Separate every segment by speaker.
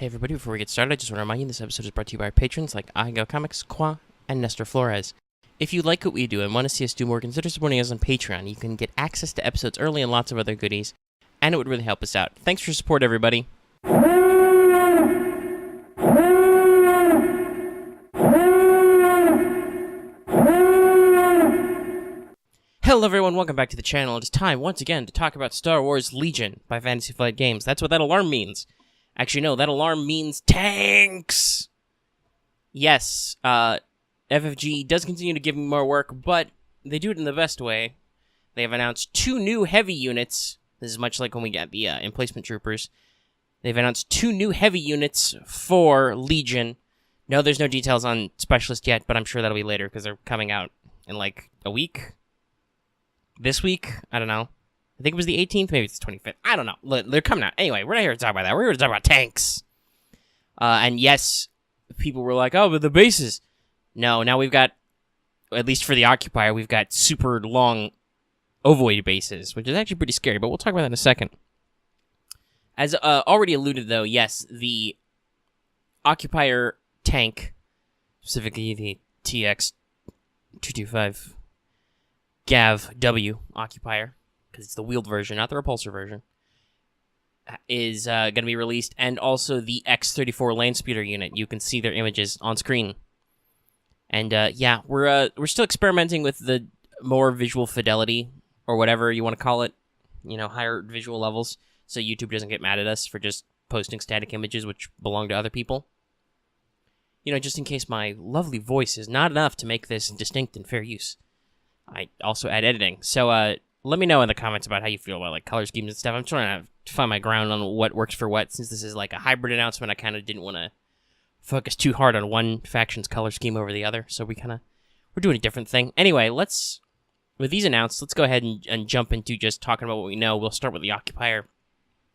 Speaker 1: Hey everybody, before we get started, I just want to remind you this episode is brought to you by our patrons like Go Comics, Qua, and Nestor Flores. If you like what we do and want to see us do more, consider supporting us on Patreon. You can get access to episodes early and lots of other goodies, and it would really help us out. Thanks for your support, everybody. Hello everyone, welcome back to the channel. It is time, once again, to talk about Star Wars Legion by Fantasy Flight Games. That's what that alarm means. Actually, no, that alarm means tanks! Yes, FFG does continue to give me more work, but they do it in the best way. They have announced 2 new heavy units. This is much like when we get the emplacement troopers. They've announced 2 new heavy units for Legion. No, there's no details on Specialist yet, but I'm sure that'll be later, because they're coming out in, like, a week? This week? I don't know. I think it was the 18th, maybe it's the 25th. I don't know. They're coming out. Anyway, we're not here to talk about that. We're here to talk about tanks. And yes, people were like, oh, but the bases. No, now we've got, at least for the Occupier, we've got super long ovoid bases, which is actually pretty scary, but we'll talk about that in a second. As already alluded, though, yes, the Occupier Tank, specifically the TX-225 GAVw Occupier, because it's the wheeled version, not the repulsor version, is going to be released, and also the X34 Landspeeder unit. You can see their images on screen. And yeah, we're still experimenting with the more visual fidelity, or whatever you want to call it, you know, higher visual levels, so YouTube doesn't get mad at us for just posting static images which belong to other people. You know, just in case my lovely voice is not enough to make this distinct and fair use, I also add editing. So, let me know in the comments about how you feel about, like, color schemes and stuff. I'm trying to find my ground on what works for what. Since this is, like, a hybrid announcement, I kind of didn't want to focus too hard on one faction's color scheme over the other. So we're doing a different thing. Anyway, with these announced, let's go ahead and jump into just talking about what we know. We'll start with the Occupier,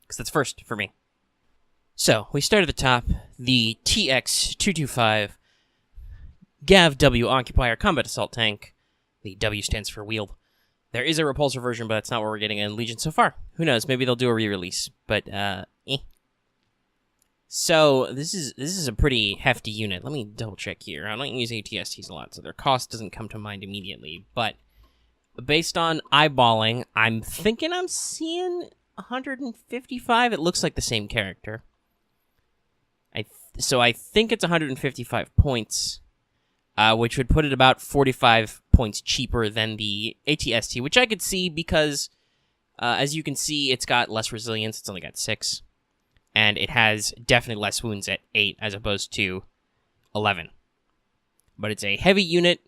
Speaker 1: because that's first for me. So, we start at the top. The TX-225 GAVw Occupier Combat Assault Tank. The W stands for wheeled. There is a repulsor version, but that's not what we're getting in Legion so far. Who knows? Maybe they'll do a re-release, but So this is a pretty hefty unit. Let me double check here. I don't use ATSTs a lot, so their cost doesn't come to mind immediately. But based on eyeballing, I'm thinking I'm seeing 155. It looks like the same character. So I think it's 155 points. Which would put it about 45 points cheaper than the ATST, which I could see because, as you can see, it's got less resilience. It's only got 6. And it has definitely less wounds at 8 as opposed to 11. But it's a heavy unit.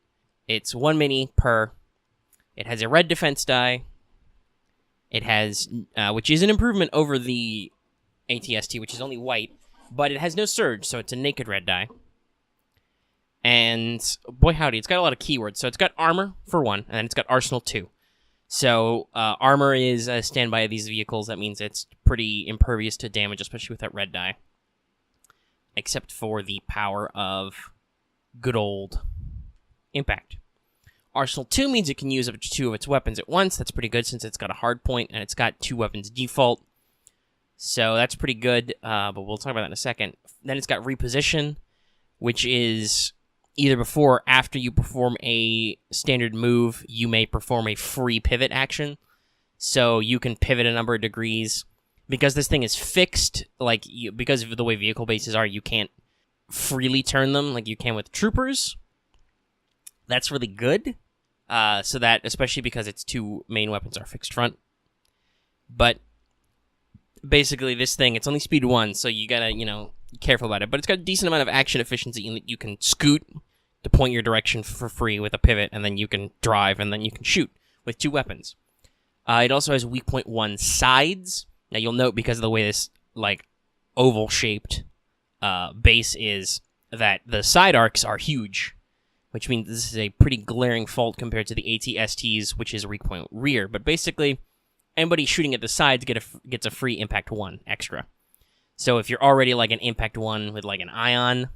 Speaker 1: It's 1 mini per. It has a red defense die. It has, which is an improvement over the ATST, which is only white. But it has no surge, so it's a naked red die. And, boy howdy, it's got a lot of keywords. So it's got armor, for 1, and it's got arsenal, 2. So, armor is a standby of these vehicles. That means it's pretty impervious to damage, especially with that red die. Except for the power of good old impact. Arsenal 2 means it can use up to 2 of its weapons at once. That's pretty good since it's got a hard point, and it's got 2 weapons default. So that's pretty good, but we'll talk about that in a second. Then it's got reposition, which is either before or after you perform a standard move, you may perform a free pivot action. So you can pivot a number of degrees. Because this thing is fixed, because of the way vehicle bases are, you can't freely turn them like you can with troopers. That's really good. So that, especially because its 2 main weapons are fixed front. But basically this thing, it's only speed 1, so you gotta, be careful about it. But it's got a decent amount of action efficiency in that you can scoot to point your direction for free with a pivot, and then you can drive, and then you can shoot with 2 weapons. It also has weak point 1 sides. Now you'll note, because of the way this, oval-shaped base is, that the side arcs are huge, which means this is a pretty glaring fault compared to the ATSTs, which is weak point rear. But basically, anybody shooting at the sides gets a free impact 1 extra. So if you're already an impact 1 with an ion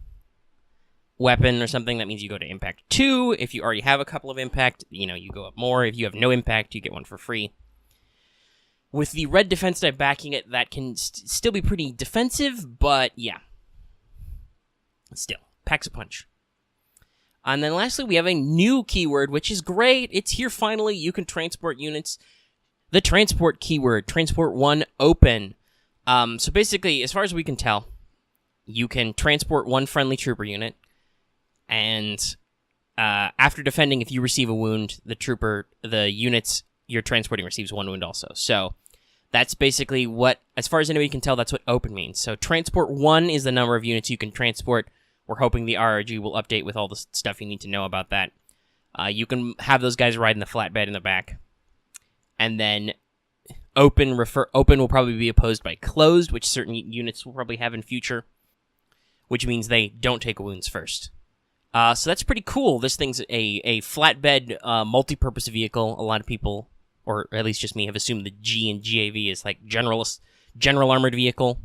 Speaker 1: weapon or something, that means you go to impact 2. If you already have a couple of impact, you go up more. If you have no impact, you get 1 for free. With the red defense die backing it, that can still be pretty defensive, but yeah. Still, packs a punch. And then lastly, we have a new keyword, which is great. It's here finally. You can transport units. The transport keyword, transport 1 open. So basically, as far as we can tell, you can transport 1 friendly trooper unit, and after defending, if you receive a wound, the units you're transporting receives 1 wound also. So that's basically what, as far as anybody can tell, that's what open means. So transport 1 is the number of units you can transport. We're hoping the RRG will update with all the stuff you need to know about that. You can have those guys ride in the flatbed in the back. And then open will probably be opposed by closed, which certain units will probably have in future, which means they don't take wounds first. So that's pretty cool. This thing's a flatbed multi-purpose vehicle. A lot of people, or at least just me, have assumed the G in GAV is like general armored vehicle.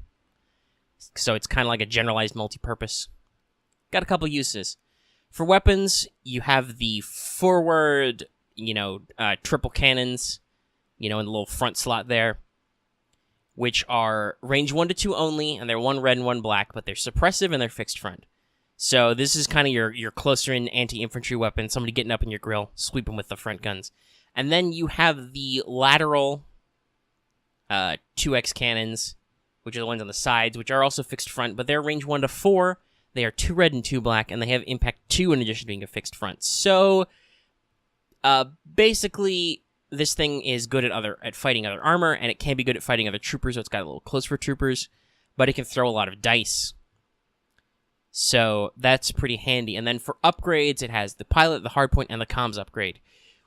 Speaker 1: So it's kind of like a generalized multi-purpose. Got a couple uses. For weapons, you have the forward, triple cannons, in the little front slot there, which are range 1 to 2 only, and they're 1 red and 1 black, but they're suppressive and they're fixed front. So this is kind of your closer-in anti-infantry weapon, somebody getting up in your grill, sweeping with the front guns. And then you have the lateral 2X cannons, which are the ones on the sides, which are also fixed front, but they're range 1 to 4. They are 2 red and 2 black, and they have impact 2 in addition to being a fixed front. So, basically, this thing is good at fighting other armor, and it can be good at fighting other troopers, so it's got a little close for troopers, but it can throw a lot of dice. So, that's pretty handy. And then for upgrades, it has the pilot, the hardpoint, and the comms upgrade.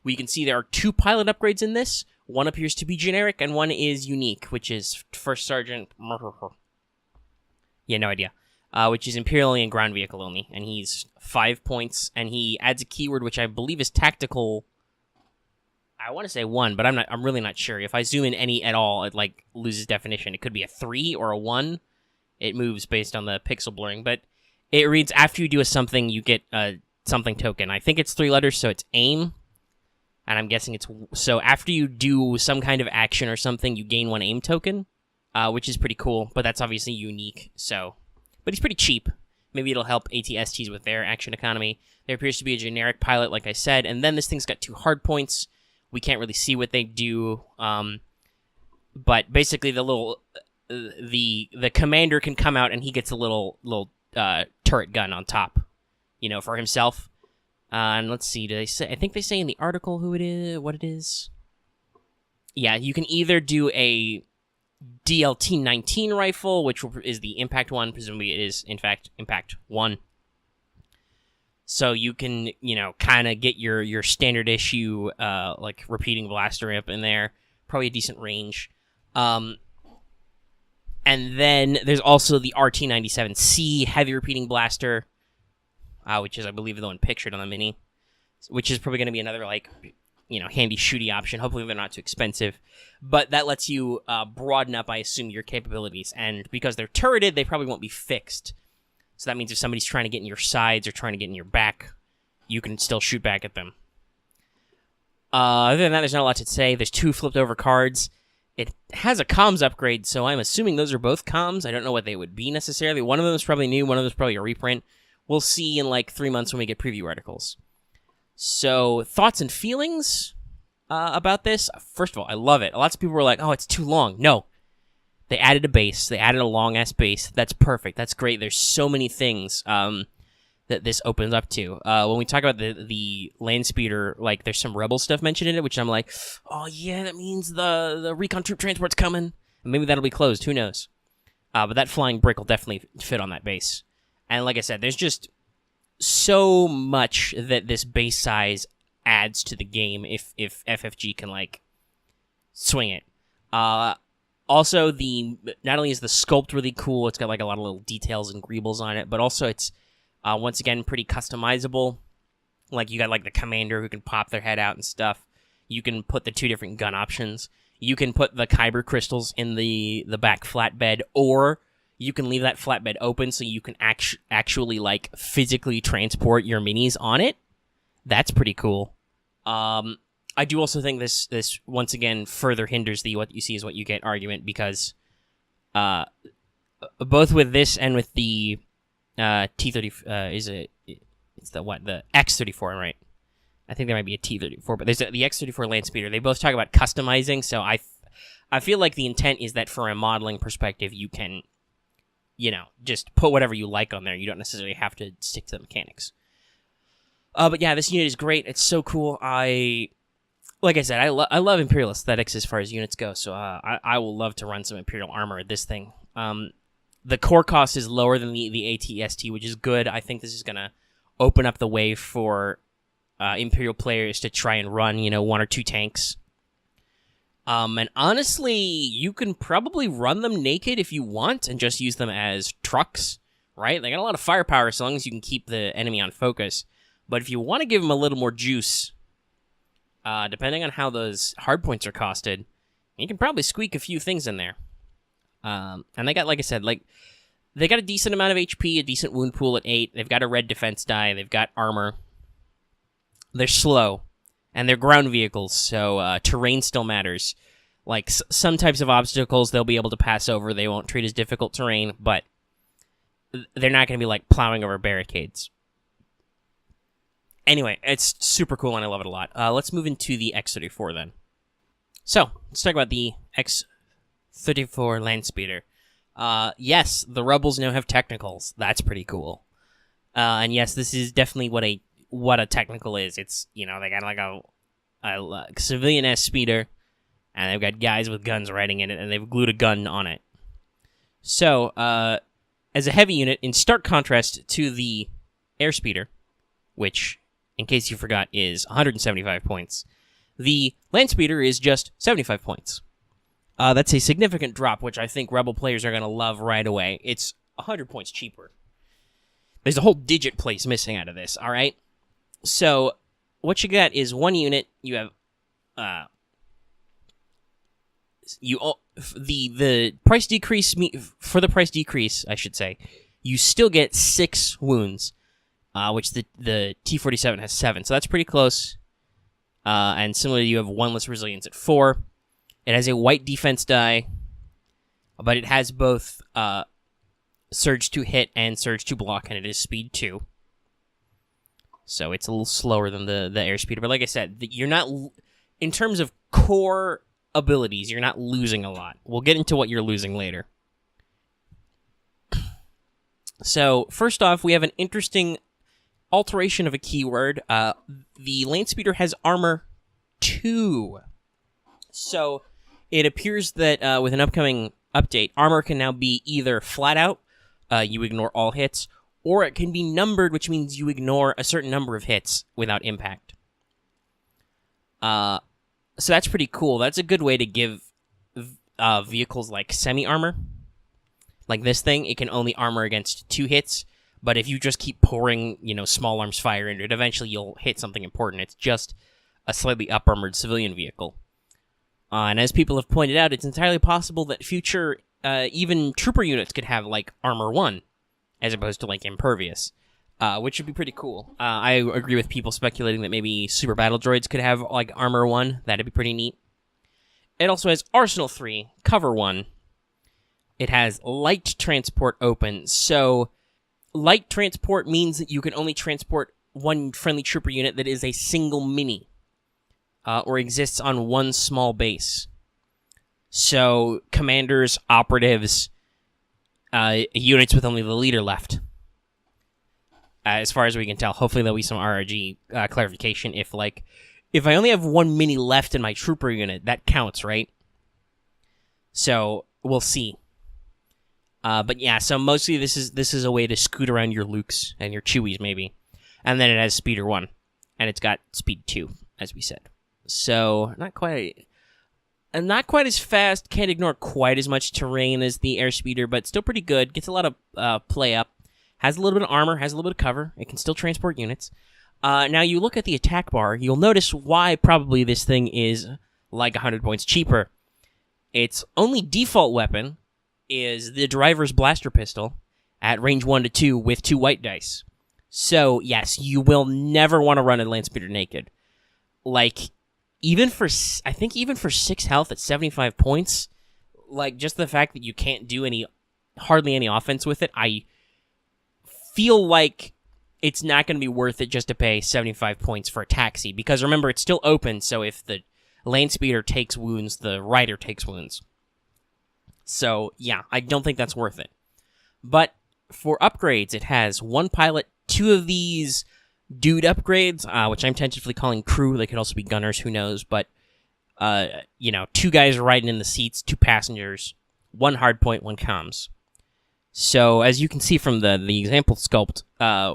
Speaker 1: We can see there are 2 pilot upgrades in this. One appears to be generic, and one is unique, which is First Sergeant... Yeah, no idea. Which is Imperial and ground vehicle only, and he's 5 points, and he adds a keyword which I believe is tactical. I want to say 1, but I'm really not sure. If I zoom in any at all, it loses definition. It could be a 3 or a 1. It moves based on the pixel blurring, but it reads after you do a something, you get a something token. I think it's 3 letters, so it's aim, and I'm guessing it's so after you do some kind of action or something, you gain 1 aim token, which is pretty cool. But that's obviously unique, so. But he's pretty cheap. Maybe it'll help ATSTs with their action economy. There appears to be a generic pilot, like I said, and then this thing's got 2 hard points. We can't really see what they do, but basically the commander can come out and he gets a little turret gun on top, for himself. And let's see, do they say? I think they say in the article what it is. Yeah, you can either do a DLT-19 rifle, which is the impact one. Presumably it is, in fact, impact 1. So you can, kind of get your standard issue, repeating blaster up in there. Probably a decent range. And then there's also the RT-97C heavy repeating blaster, which is, I believe, the one pictured on the Mini, which is probably going to be another, handy shooty option. Hopefully they're not too expensive. But that lets you broaden up, I assume, your capabilities. And because they're turreted, they probably won't be fixed. So that means if somebody's trying to get in your sides or trying to get in your back, you can still shoot back at them. Other than that, there's not a lot to say. There's 2 flipped over cards. It has a comms upgrade, so I'm assuming those are both comms. I don't know what they would be necessarily. One of them is probably new, one of them is probably a reprint. We'll see in 3 months when we get preview articles. So, thoughts and feelings about this? First of all, I love it. Lots of people were like, oh, it's too long. No. They added a base. They added a long-ass base. That's perfect. That's great. There's so many things that this opens up to. When we talk about the Landspeeder, there's some Rebel stuff mentioned in it, which I'm like, oh, yeah, that means the recon troop transport's coming. And maybe that'll be closed. Who knows? But that flying brick will definitely fit on that base. And like I said, there's just so much that this base size adds to the game if FFG can swing it. Also, not only is the sculpt really cool, it's got a lot of little details and greebles on it, but also it's once again pretty customizable. You got the commander who can pop their head out and stuff. You can put the 2 different gun options. You can put the Kyber crystals in the back flatbed, or you can leave that flatbed open so you can actually physically transport your minis on it. That's pretty cool. I do also think this once again further hinders the what you see is what you get argument, because both with this and with the T30 is it? It's the what? The X34, right? I think there might be a T34, but there's the X34 Landspeeder. They both talk about customizing, so I feel like the intent is that from a modeling perspective, you can, just put whatever you like on there. You don't necessarily have to stick to the mechanics. But yeah, this unit is great. It's so cool. Like I said, I love Imperial aesthetics as far as units go, so I will love to run some Imperial armor at this thing. The core cost is lower than the ATST, which is good. I think this is going to open up the way for Imperial players to try and run, 1 or 2 tanks. And honestly, you can probably run them naked if you want and just use them as trucks, right? They got a lot of firepower as long as you can keep the enemy on focus. But if you want to give them a little more juice, depending on how those hardpoints are costed, you can probably squeak a few things in there. And they got, like I said, they got a decent amount of HP, a decent wound pool at 8. They've got a red defense die. They've got armor. They're slow, and they're ground vehicles, so terrain still matters. Like, some types of obstacles they'll be able to pass over. They won't treat as difficult terrain, but they're not going to be, plowing over barricades. Anyway, it's super cool, and I love it a lot. Let's move into the X34, then. So, let's talk about the X34 Landspeeder. Yes, the Rebels now have technicals. That's pretty cool. And yes, this is definitely what a technical is. It's, they got a civilian-ass speeder, and they've got guys with guns riding in it, and they've glued a gun on it. So, as a heavy unit, in stark contrast to the airspeeder, which, in case you forgot, is 175 points, the Landspeeder is just 75 points. That's a significant drop, which I think Rebel players are going to love right away. It's 100 points cheaper. There's a whole digit place missing out of this, all right? So, what you got is one unit. You have the price decrease. For the price decrease, I should say, you still get 6 wounds, which the T-47 has 7. So that's pretty close. And similarly, you have 1 less resilience at 4. It has a white defense die, but it has both surge to hit and surge to block, and it is speed 2. So it's a little slower than the airspeeder. But like I said, you're not, in terms of core abilities, you're not losing a lot. We'll get into what you're losing later. So first off, we have an interesting alteration of a keyword. The Landspeeder has armor 2. So it appears that with an upcoming update, armor can now be either flat out, you ignore all hits, or it can be numbered, which means you ignore a certain number of hits without impact. So that's pretty cool. That's a good way to give vehicles like semi-armor. Like this thing, it can only armor against 2 hits, but if you just keep pouring, small arms fire into it, eventually you'll hit something important. It's just a slightly up-armored civilian vehicle. And as people have pointed out, it's entirely possible that future, even trooper units could have, Armor 1, as opposed to, Impervious, which would be pretty cool. I agree with people speculating that maybe Super Battle Droids could have, Armor 1. That'd be pretty neat. It also has Arsenal 3, Cover 1. It has Light Transport open, so Light Transport means that you can only transport one friendly trooper unit that is a single mini. Or exists on one small base. So, commanders, operatives, units with only the leader left. As far as we can tell. Hopefully there'll be some RRG clarification. If I only have one mini left in my trooper unit, that counts, right? So, we'll see. But yeah, so mostly this is a way to scoot around your Lukes and your Chewies, maybe. And then it has Speeder 1. And it's got Speed 2, as we said. So, not quite as fast, can't ignore quite as much terrain as the airspeeder, but still pretty good, gets a lot of play up, has a little bit of armor, has a little bit of cover, it can still transport units. Now, you look at the attack bar, you'll notice why probably this thing is 100 points cheaper. Its only default weapon is the driver's blaster pistol at range 1 to 2 with 2 white dice. So, yes, you will never want to run a Landspeeder naked. Even for 6 health at 75 points, just the fact that you can't do hardly any offense with it, I feel like it's not going to be worth it just to pay 75 points for a taxi, because remember, it's still open, so if the Landspeeder takes wounds, the rider takes wounds. So, yeah, I don't think that's worth it. But for upgrades, it has 1 pilot, 2 of these dude upgrades, which I'm tentatively calling crew. They could also be gunners, who knows, but, 2 guys riding in the seats, 2 passengers, 1 hardpoint, 1 comms. So, as you can see from the example sculpt,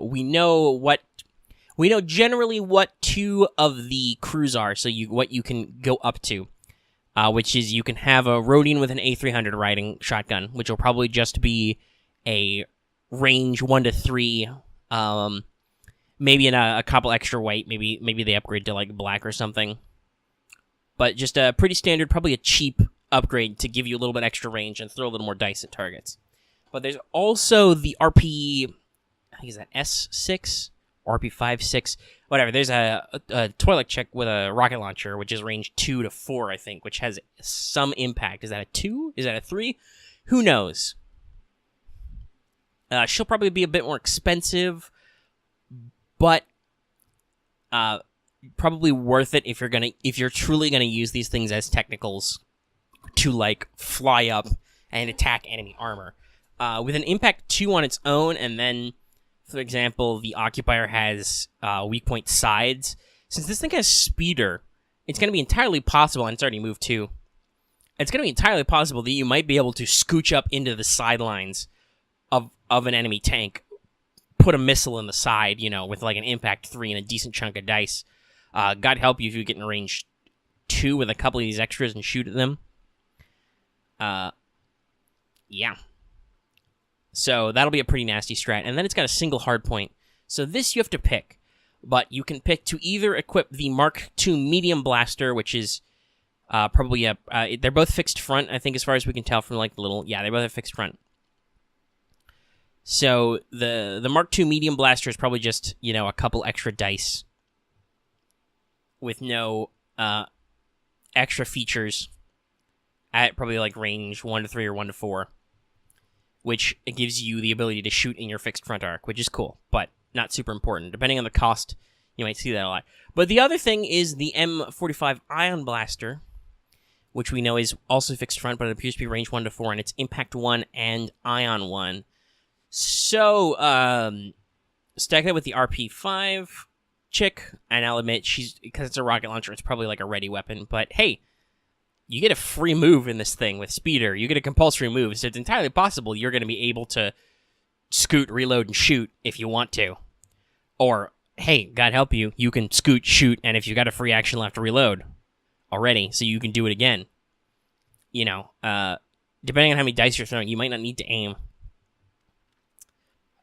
Speaker 1: we know generally what 2 of the crews are, so what you can go up to, which is you can have a Rhodian with an A300 riding shotgun, which will probably just be a range 1 to 3, maybe in a couple extra white, maybe they upgrade to like black or something, but just a pretty standard, probably a cheap upgrade to give you a little bit extra range and throw a little more dice at targets. But there's also the RP, I think is that S6 or RP56, whatever. There's a toilet check with a rocket launcher, which is range 2 to 4, I think, which has some impact. Is that a 2? Is that a 3? Who knows? She'll probably be a bit more expensive, but probably worth it if you're truly gonna use these things as technicals to like fly up and attack enemy armor. With an impact 2 on its own, and then, for example, the Occupier has weak point sides. Since this thing has speeder, it's going to be entirely possible, and it's already moved too, it's going to be entirely possible that you might be able to scooch up into the sidelines of an enemy tank, put a missile in the side, with like an impact 3 and a decent chunk of dice. God help you if you get in range 2 with a couple of these extras and shoot at them. Yeah. So that'll be a pretty nasty strat. And then it's got a single hardpoint. So this you have to pick. But you can pick to either equip the Mark II medium blaster, which is probably they're both fixed front, I think, as far as we can tell from like the little... Yeah, they both have fixed front. So the Mark II medium blaster is probably just, a couple extra dice with no extra features at probably like range 1 to 3 or 1 to 4. Which gives you the ability to shoot in your fixed front arc, which is cool, but not super important. Depending on the cost, you might see that a lot. But the other thing is the M45 Ion Blaster, which we know is also fixed front, but it appears to be range 1 to 4, and it's impact 1 and ion 1. So, stack that with the RP5 chick, and I'll admit, because it's a rocket launcher, it's probably like a ready weapon, but hey, you get a free move in this thing with speeder. You get a compulsory move, so it's entirely possible you're going to be able to scoot, reload, and shoot if you want to. Or, hey, God help you, you can scoot, shoot, and if you got a free action left to reload already, so you can do it again. Depending on how many dice you're throwing, you might not need to aim.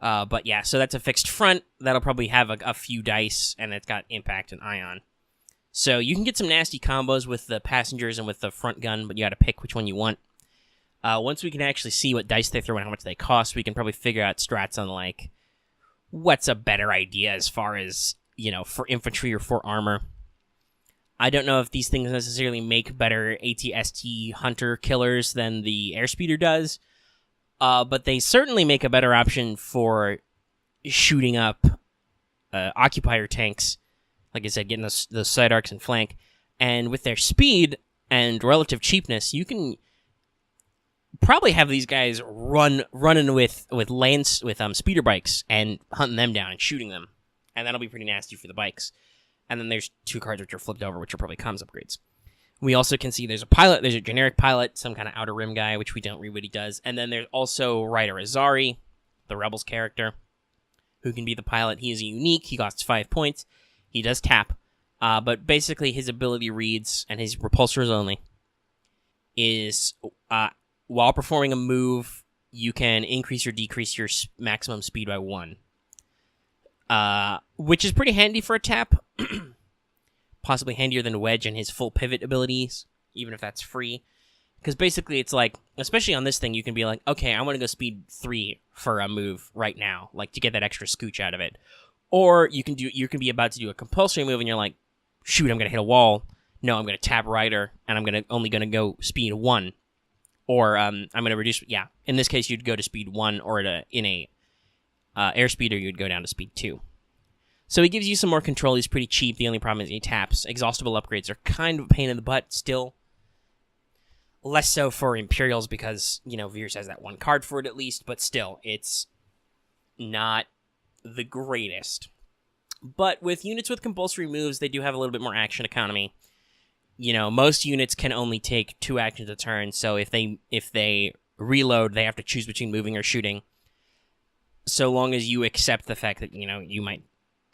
Speaker 1: But yeah, so that's a fixed front. That'll probably have a few dice, and it's got impact and ion. So you can get some nasty combos with the passengers and with the front gun, but you gotta pick which one you want. Once we can actually see what dice they throw and how much they cost, we can probably figure out strats on, like, what's a better idea as far as, for infantry or for armor. I don't know if these things necessarily make better AT-ST hunter killers than the airspeeder does, but they certainly make a better option for shooting up occupier tanks. Like I said, getting those side arcs and flank. And with their speed and relative cheapness, you can probably have these guys running with speeder bikes and hunting them down and shooting them. And that'll be pretty nasty for the bikes. And then there's 2 cards which are flipped over, which are probably comms upgrades. We also can see there's a generic pilot, some kind of outer rim guy, which we don't read what he does. And then there's also Ryder Azari, the Rebels character, who can be the pilot. He is unique. He costs 5 points. He does tap, but basically his ability reads, and his repulsors only, is while performing a move, you can increase or decrease your maximum speed by 1. Which is pretty handy for a tap. Possibly handier than Wedge and his full pivot abilities, even if that's free. Because basically it's like, especially on this thing, you can be like, okay, I want to go speed 3 for a move right now, like to get that extra scooch out of it. Or you can be about to do a compulsory move, and you're like, shoot, I'm going to hit a wall. No, I'm going to tap Rider, and I'm only going to go speed 1. Or I'm going to reduce, in this case, you'd go to speed 1, or in a Airspeeder, you'd go down to speed 2. So he gives you some more control. He's pretty cheap. The only problem is he taps. Exhaustible upgrades are kind of a pain in the butt still. Less so for Imperials because, Veers has that one card for it at least, but still, it's not the greatest. But with units with compulsory moves, they do have a little bit more action economy. Most units can only take 2 actions a turn, so if they reload, they have to choose between moving or shooting. So long as you accept the fact that, you might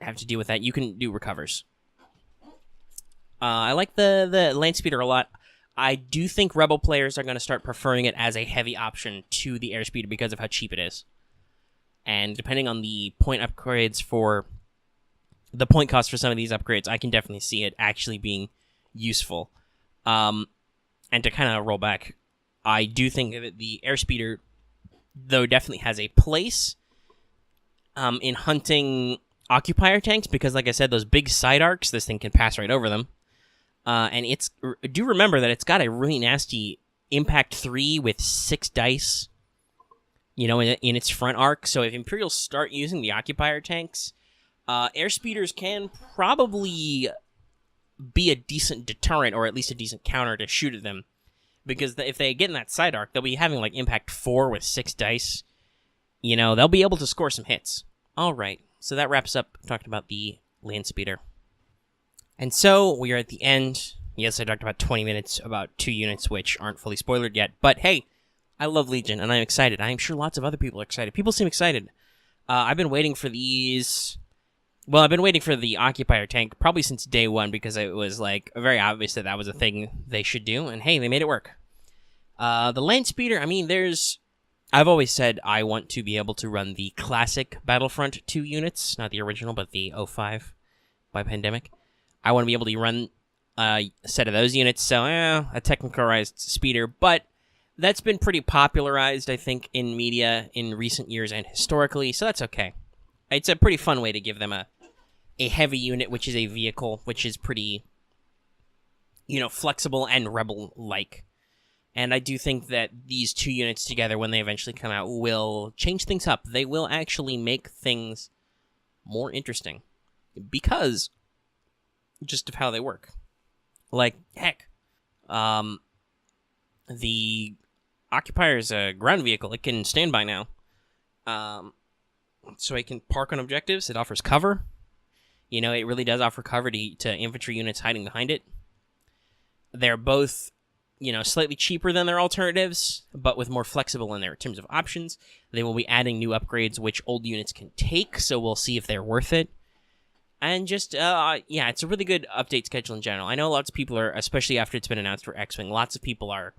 Speaker 1: have to deal with that, you can do recovers. I like the Landspeeder a lot. I do think Rebel players are going to start preferring it as a heavy option to the Airspeeder because of how cheap it is. And depending on the point upgrades for the point cost for some of these upgrades, I can definitely see it actually being useful. And to kind of roll back, I do think that the Airspeeder, though, definitely has a place in hunting Occupier tanks because, like I said, those big side arcs, this thing can pass right over them. And do remember that it's got a really nasty Impact 3 with 6 dice, in its front arc. So if Imperials start using the Occupier tanks, Airspeeders can probably be a decent deterrent or at least a decent counter to shoot at them. Because if they get in that side arc, they'll be having like Impact 4 with 6 dice. They'll be able to score some hits. All right, so that wraps up talking about the Landspeeder. And so we are at the end. Yes, I talked about 20 minutes about 2 units, which aren't fully spoilered yet. But hey, I love Legion, and I'm excited. I'm sure lots of other people are excited. People seem excited. I've been waiting for these... Well, I've been waiting for the Occupier tank probably since day one because it was very obvious that was a thing they should do. And hey, they made it work. The Landspeeder, I've always said I want to be able to run the classic Battlefront 2 units. Not the original, but the 05 by Pandemic. I want to be able to run a set of those units, so a technicalized speeder, but that's been pretty popularized, I think, in media in recent years and historically, so that's okay. It's a pretty fun way to give them a heavy unit, which is a vehicle, which is pretty, flexible and Rebel-like. And I do think that these 2 units together, when they eventually come out, will change things up. They will actually make things more interesting. Because... just of how they work. Heck, the Occupier is a ground vehicle. It can stand by now. So it can park on objectives. It offers cover. It really does offer cover to infantry units hiding behind it. They're both, slightly cheaper than their alternatives, but with more flexible in their terms of options. They will be adding new upgrades which old units can take, so we'll see if they're worth it. And just, it's a really good update schedule in general. I know lots of people are, especially after it's been announced for X-Wing, lots of people are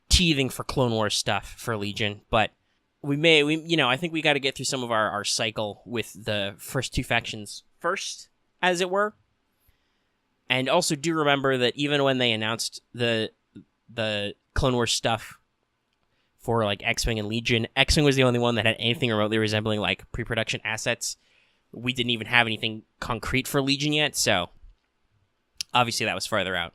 Speaker 1: teething for Clone Wars stuff for Legion, but I think we got to get through some of our cycle with the first 2 factions first, as it were. And also do remember that even when they announced the Clone Wars stuff for, X-Wing and Legion, X-Wing was the only one that had anything remotely resembling, pre-production assets. We didn't even have anything concrete for Legion yet, so obviously that was farther out.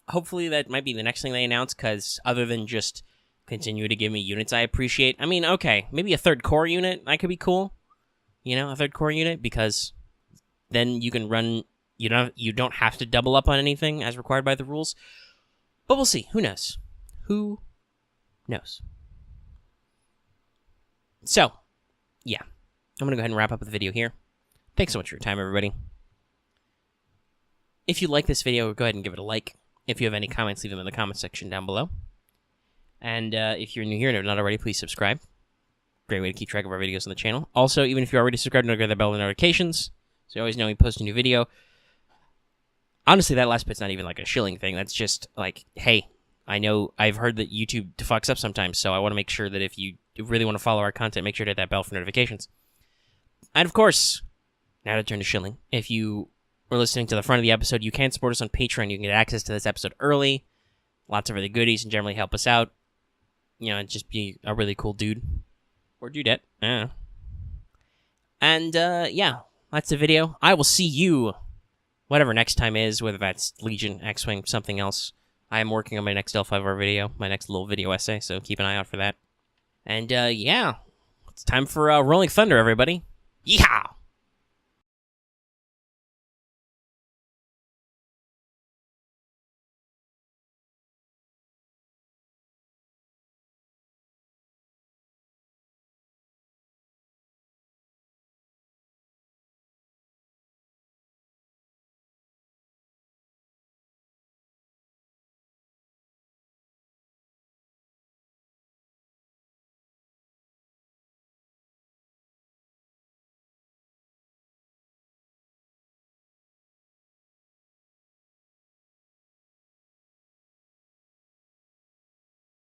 Speaker 1: Hopefully that might be the next thing they announce, because other than just continue to give me units I appreciate, okay, maybe a 3rd core unit, that could be cool. A 3rd core unit, because then you can run, you don't have to double up on anything as required by the rules. But we'll see. Who knows? Who knows? So, yeah. I'm going to go ahead and wrap up the video here. Thanks so much for your time, everybody. If you like this video, go ahead and give it a like. If you have any comments, leave them in the comment section down below. And if you're new here and have not already, please subscribe. Great way to keep track of our videos on the channel. Also, even if you're already subscribed, notify the bell with notifications, so you always know when we post a new video. Honestly, that last bit's not even a shilling thing. That's just hey, I know I've heard that YouTube fucks up sometimes, so I want to make sure that if you really want to follow our content, make sure to hit that bell for notifications. And of course, now to turn to shilling. If you were listening to the front of the episode, you can support us on Patreon. You can get access to this episode early. Lots of other goodies and generally help us out. Just be a really cool dude. Or dudette. And, that's the video. I will see you, whatever next time is, whether that's Legion, X-Wing, something else. I am working on my next L5R video, my next little video essay, so keep an eye out for that. And, It's time for Rolling Thunder, everybody. Yeehaw!